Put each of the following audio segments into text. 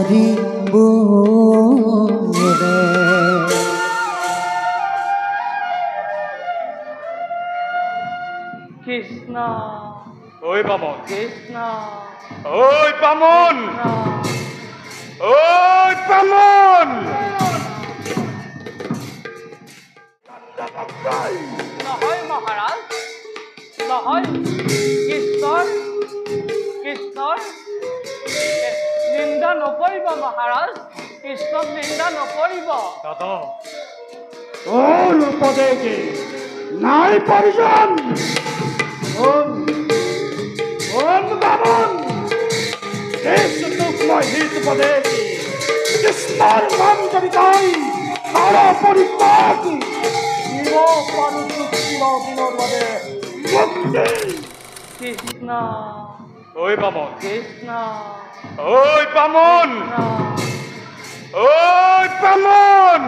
বুৰে কৃষ্ণ ঐ বামন কৃষ্ণ ঐ বামন ঐ বামন নহয় মহাৰাজ নহয় কৃষ্ণৰ নিন্দা নকৰিব মহাৰাজ কৃষ্ণক নিন্দা নকৰিব দাদা তোর উপদেশে নাই পরিজন বামন হিত উপদেশে কৃষ্ণর নাম যদি তাই তারা পরিত্যাগ কৃষ্ণ ঐ বামন কৃষ্ণ ঐ বামন ঐ বামন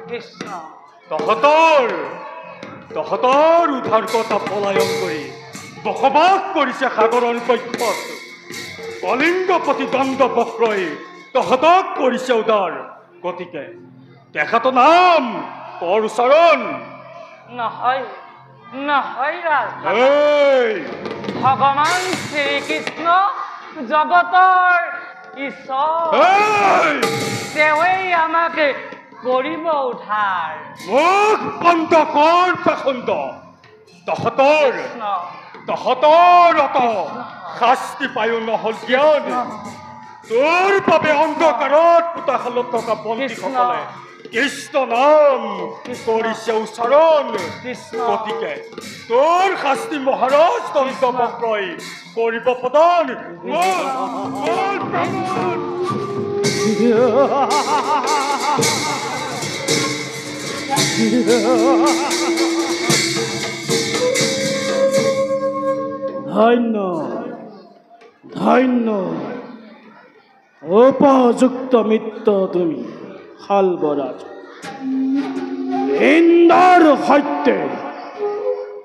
কৃষ্ণ তহঁতৰ উদ্ধাৰ কথা পলায়ন কৰি বসবাস কৰিছে সাগৰৰ কক্ষত কলিংগ প্ৰতিদ্বন্দ বক্ৰই তহঁতক কৰিছে উদাৰ গতিকে তেখেতৰ নাম কৰ উচ্চাৰণ নহয় নহয় ৰাজ এই ভগৱান শ্ৰীকৃষ্ণ জগতৰ ঈশ্বৰ এই তেওঁৱেই আমাক কৰিব উদ্ধাৰ মুখ বন্ধ কৰ পাখণ্ড তহঁতৰ অত শাস্তি পায়ো নহল জ্ঞান তোৰ বাবে অন্ধকাৰত পোতাশালত থকা বন্দীসকলে কৃষ্ণ নাম কৰিছে উচ্চাৰণ গতিকে তোৰ শাস্তি মহাৰাজ দন্ত বক্ৰই কৰিব প্ৰদান ধন্য ধন্য উপযুক্ত মিত্ৰ তুমি শালবৰাজ ইন্দ্ৰৰ সৈতে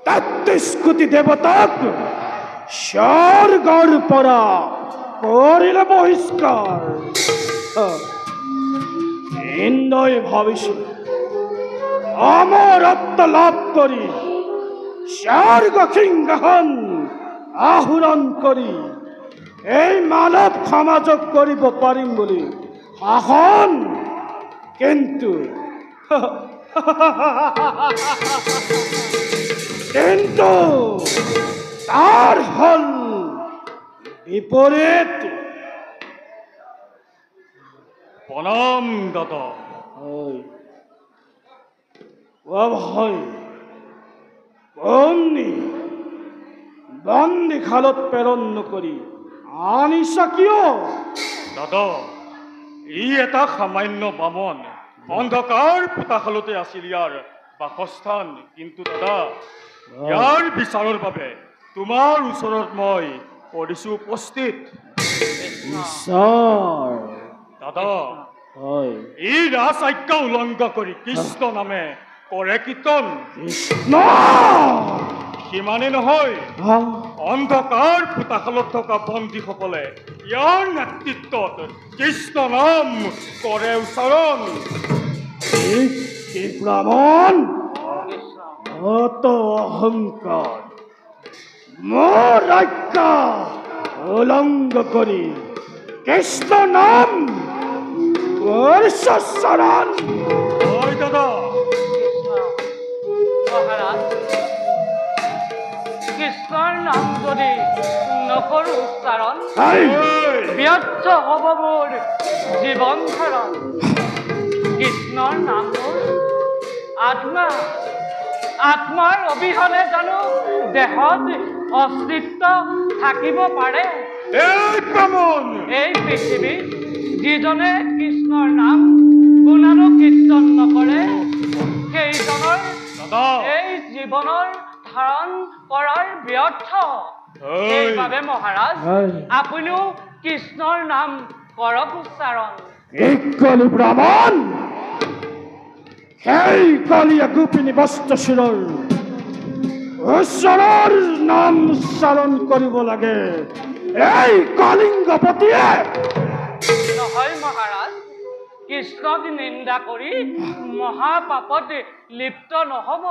৩৩ কোটি দেৱতাক স্বৰ্গৰ পৰা কৰিলে বহিষ্কাৰ ইন্দ্ৰই ভাবিছিল অমৰত্ব লাভ কৰি স্বৰ্গ সিংহাসন আহৰণ কৰি এই মানৱ সমাজক কৰিব পাৰিম বুলি শাসন কিন্তু তাৰ হল বিপৰীত প্ৰণাম দাদা হয় বন্দী খালত প্ৰেৰণ নকৰি আনিছা কিয় দাদা ই এটা সামান্য বামন অন্ধকাৰ পোতাশালতে আছিল ইয়াৰ বাসস্থান কিন্তু দাদা ইয়াৰ বিচাৰৰ বাবে তোমাৰ ওচৰত মই কৰিছো উপস্থিত দাদা ই ৰাজ আজ্ঞা উলংঘ কৰি কৃষ্ণ নামে কৰে কীৰ্তন সিমানে নহয় অন্ধকাৰ পোতাশালত থকা বন্দীসকলে ইয়াৰ নেতৃত্বত কৃষ্ণ নাম কৰে উচ্চাৰণ ব্ৰাহ্মণ অত অহংকাৰ মোৰ আজ্ঞা উলংঘ কৰি কৃষ্ণ নাম উচ্চাৰণ হয় দাদা মহাৰাজ কৃষ্ণৰ নাম যদি নকৰো উচ্চাৰণ ব্যৰ্থ হ'ব মোৰ জীৱন ধাৰণ কৃষ্ণৰ নাম মোৰ আত্মাৰ অবিহনে জানো দেহত অস্তিত্ব থাকিব পাৰে এই পৃথিৱীত যিজনে কৃষ্ণৰ নাম গুণানুকীৰ্তন নকৰে সেইজনৰ এই জীৱনৰ ধাৰণ কৰাৰ ব্যৰ্থ সেইবাবে মহাৰাজ আপুনিও কৃষ্ণৰ নাম কৰক উচ্চাৰণ কলি ব্ৰাহ্মণ সেই কলিয়া গোপিনী বস্ত্ৰ শিৰৰ ঈশ্বৰৰ নাম উচ্চাৰণ কৰিব লাগে এই কলিংগপতিয়ে। নহয় মহাৰাজ, কৃষ্ণক নিন্দা কৰি মহাপাপত লিপ্ত নহব।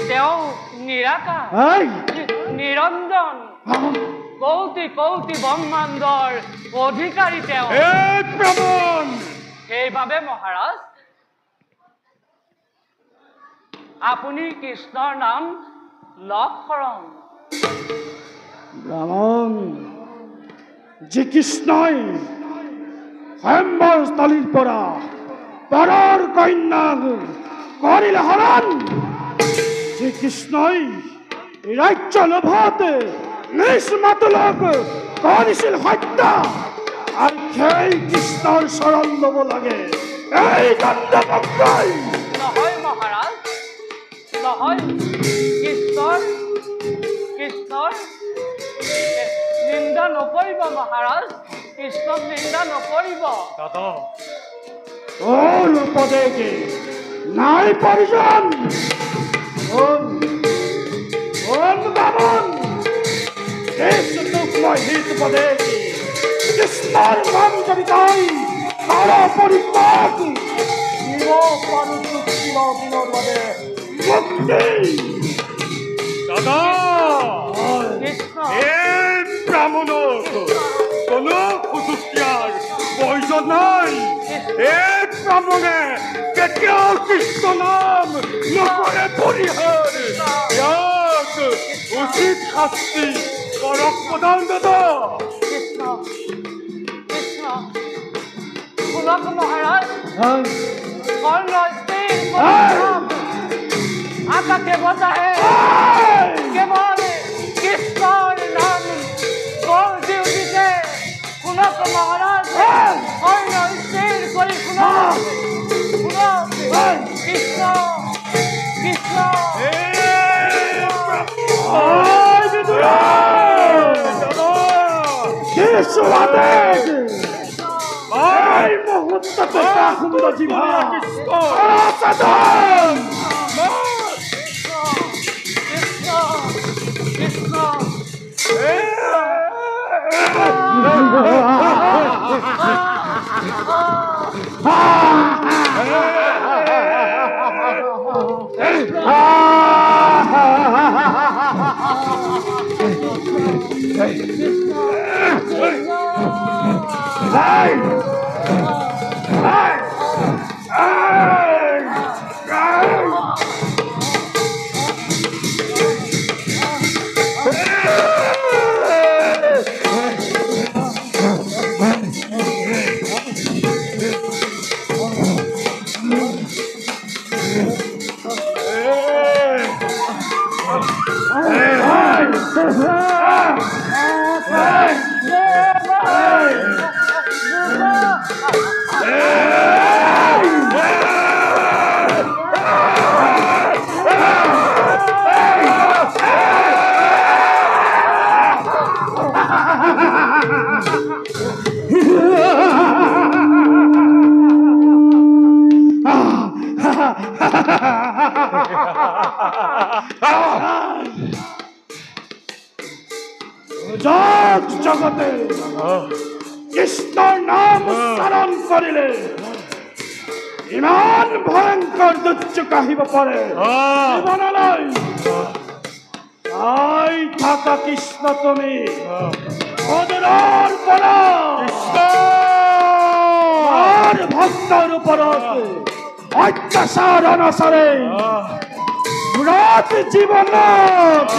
তেওঁ নিৰাকাৰ, এই, নিৰঞ্জন, কৌটি কৌটি ব্ৰহ্মাণ্ডৰ অধিকাৰী তেওঁ। এই ব্ৰাহ্মণ, সেইবাবে মহাৰাজ আপুনি কৃষ্ণৰ নাম লগ কৰক। ব্ৰাহ্মণ, শ্ৰীকৃষ্ণই স্বয়ম্বৰস্থলীৰ পৰা পৰৰ কন্যাক কৰিলে হৰণ। শ্ৰীকৃষ্ণই ৰাজ্য লোভতে নিজ মাতুলক কৰিছিল হত্যা, আৰু সেই কৃষ্ণৰ শৰণ ল'ব লাগে এই গন্ধৰ্বই। নহয় মহাৰাজ, নহয়। কৃষ্ণৰ নিন্দা নকৰিব মহাৰাজ, কৃষ্ণক নিন্দা নকৰিব। দাদা, তোৰ উপদেশে নাই প্ৰয়োজন। বামন, তোক মই হিত উপদেশে কৃষ্ণৰ নাম যদি তই কৰ পৰিত্যাগ দিব পাৰো তোক চিৰদিনৰ বাবে মুক্তি। দাদা, কৃষ্ণ এই ব্ৰাহ্মণক কোনো সুযোগ দিয়াৰ প্ৰয়োজন নাই। এই ব্ৰাহ্মণে কেতিয়াও কৃষ্ণ নাম নকৰে পৰিহাৰ। ইয়াক উচিত শাস্তি কৰক প্ৰধান দাদা। কৃষ্ণ কৃষ্ণ শুনক মহাৰাজ, কৰ্ণ স্থিৰ আকাশে বতাহে কেৱল কৃষ্ণৰ নাম গৰ্জি উঠিছে। শুনক মহাৰাজ, কৰ্ণ স্থিৰ কৰি শুনক, শুনক। কৃষ্ণ কৃষ্ণ এই মুহূৰ্ততে সুন্দৰ জিভা কৃষ্ণ কৃষ্ণ জগতে কৃষ্ণৰ নাম উচ্চাৰণ কৰিলে ইমান ভয়ংকৰ দুৰ্যোগ আহিব পাৰে জীৱনলৈ। চাই থাকা কৃষ্ণ, তুমি অদূৰৰ পৰা কৃষ্ণৰ ভক্তৰ ওপৰত অত্যাচাৰ অনাচাৰে ঘূৰত জীৱনত